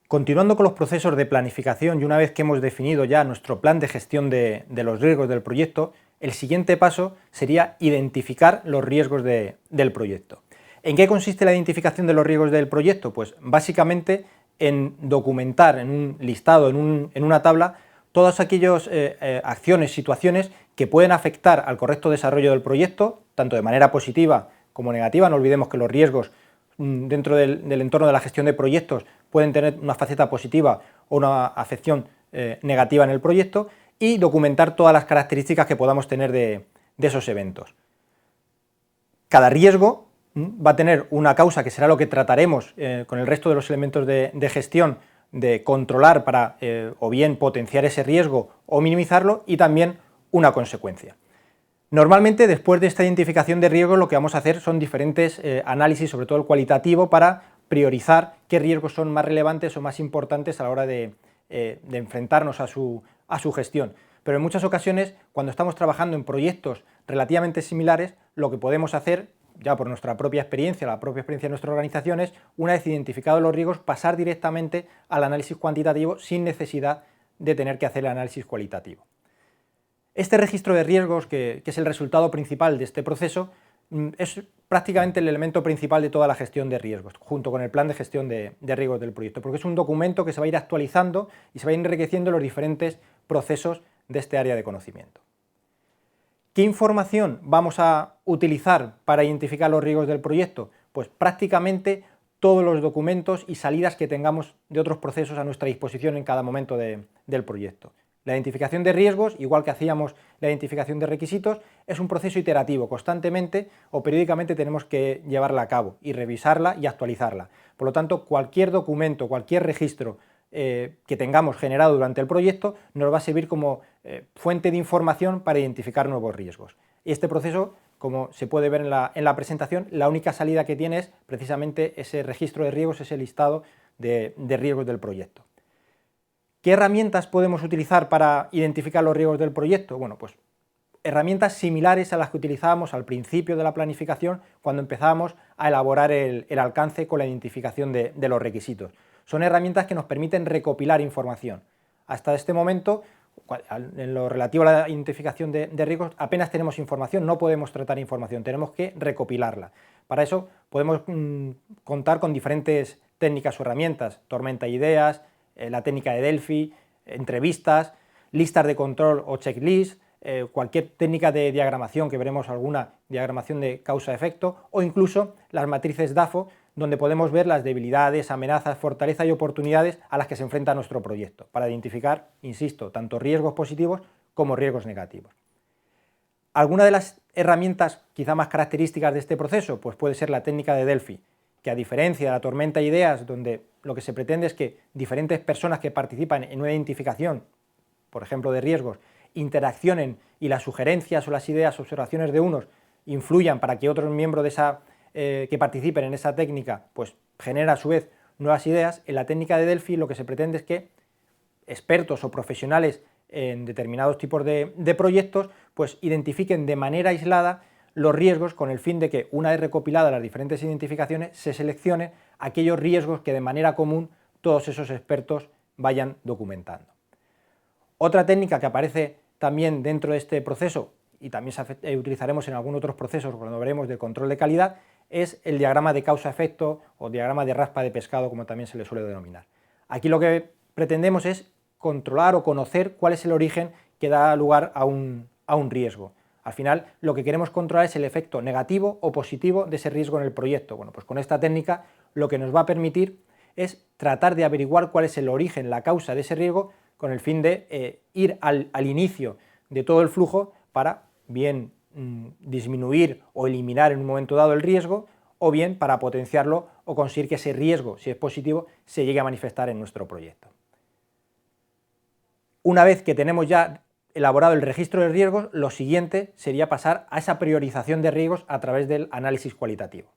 Continuando con los procesos de planificación y una vez que hemos definido ya nuestro plan de gestión de los riesgos del proyecto, el siguiente paso sería identificar los riesgos del proyecto. ¿En qué consiste la identificación de los riesgos del proyecto? Pues básicamente en documentar en un listado, en una tabla, todas aquellas acciones, situaciones que pueden afectar al correcto desarrollo del proyecto, tanto de manera positiva como negativa. No olvidemos que los riesgos dentro del entorno de la gestión de proyectos pueden tener una faceta positiva o una afección negativa en el proyecto, y documentar todas las características que podamos tener de esos eventos. Cada riesgo va a tener una causa que será lo que trataremos con el resto de los elementos de gestión de controlar para o bien potenciar ese riesgo o minimizarlo, y también una consecuencia. Normalmente, después de esta identificación de riesgos, lo que vamos a hacer son diferentes análisis, sobre todo el cualitativo, para priorizar qué riesgos son más relevantes o más importantes a la hora de enfrentarnos a su gestión. Pero en muchas ocasiones, cuando estamos trabajando en proyectos relativamente similares, lo que podemos hacer, ya por nuestra propia experiencia, la propia experiencia de nuestra organización, es, una vez identificados los riesgos, pasar directamente al análisis cuantitativo sin necesidad de tener que hacer el análisis cualitativo. Este registro de riesgos, que es el resultado principal de este proceso, es prácticamente el elemento principal de toda la gestión de riesgos, junto con el plan de gestión de riesgos del proyecto, porque es un documento que se va a ir actualizando y se va a ir enriqueciendo los diferentes procesos de este área de conocimiento. ¿Qué información vamos a utilizar para identificar los riesgos del proyecto? Pues prácticamente todos los documentos y salidas que tengamos de otros procesos a nuestra disposición en cada momento del proyecto. La identificación de riesgos, igual que hacíamos la identificación de requisitos, es un proceso iterativo. Constantemente o periódicamente tenemos que llevarla a cabo y revisarla y actualizarla. Por lo tanto, cualquier documento, cualquier registro que tengamos generado durante el proyecto nos va a servir como fuente de información para identificar nuevos riesgos. Y este proceso, como se puede ver en la presentación, la única salida que tiene es precisamente ese registro de riesgos, ese listado de riesgos del proyecto. ¿Qué herramientas podemos utilizar para identificar los riesgos del proyecto? Bueno, pues herramientas similares a las que utilizábamos al principio de la planificación, cuando empezábamos a elaborar el alcance con la identificación de los requisitos. Son herramientas que nos permiten recopilar información. Hasta este momento, en lo relativo a la identificación de riesgos, apenas tenemos información, no podemos tratar información, tenemos que recopilarla. Para eso podemos contar con diferentes técnicas o herramientas: tormenta de ideas, la técnica de Delphi, entrevistas, listas de control o checklist, cualquier técnica de diagramación, que veremos alguna diagramación de causa-efecto, o incluso las matrices DAFO, donde podemos ver las debilidades, amenazas, fortalezas y oportunidades a las que se enfrenta nuestro proyecto, para identificar, insisto, tanto riesgos positivos como riesgos negativos. ¿Alguna de las herramientas quizá más características de este proceso? Pues puede ser la técnica de Delphi, que a diferencia de la tormenta de ideas, donde lo que se pretende es que diferentes personas que participan en una identificación, por ejemplo de riesgos, interaccionen y las sugerencias o las ideas o observaciones de unos influyan para que otros miembros que participen en esa técnica pues generen a su vez nuevas ideas. En la técnica de Delphi lo que se pretende es que expertos o profesionales en determinados tipos de proyectos pues identifiquen de manera aislada los riesgos, con el fin de que, una vez recopiladas las diferentes identificaciones, se seleccione aquellos riesgos que de manera común todos esos expertos vayan documentando. Otra técnica que aparece también dentro de este proceso, y también utilizaremos en algunos otros procesos cuando veremos del control de calidad, es el diagrama de causa-efecto o diagrama de raspa de pescado, como también se le suele denominar. Aquí lo que pretendemos es controlar o conocer cuál es el origen que da lugar a un riesgo. Al final, lo que queremos controlar es el efecto negativo o positivo de ese riesgo en el proyecto. Bueno, pues con esta técnica lo que nos va a permitir es tratar de averiguar cuál es el origen, la causa de ese riesgo, con el fin de ir al inicio de todo el flujo para bien disminuir o eliminar en un momento dado el riesgo, o bien para potenciarlo o conseguir que ese riesgo, si es positivo, se llegue a manifestar en nuestro proyecto. Una vez que tenemos ya elaborado el registro de riesgos, lo siguiente sería pasar a esa priorización de riesgos a través del análisis cualitativo.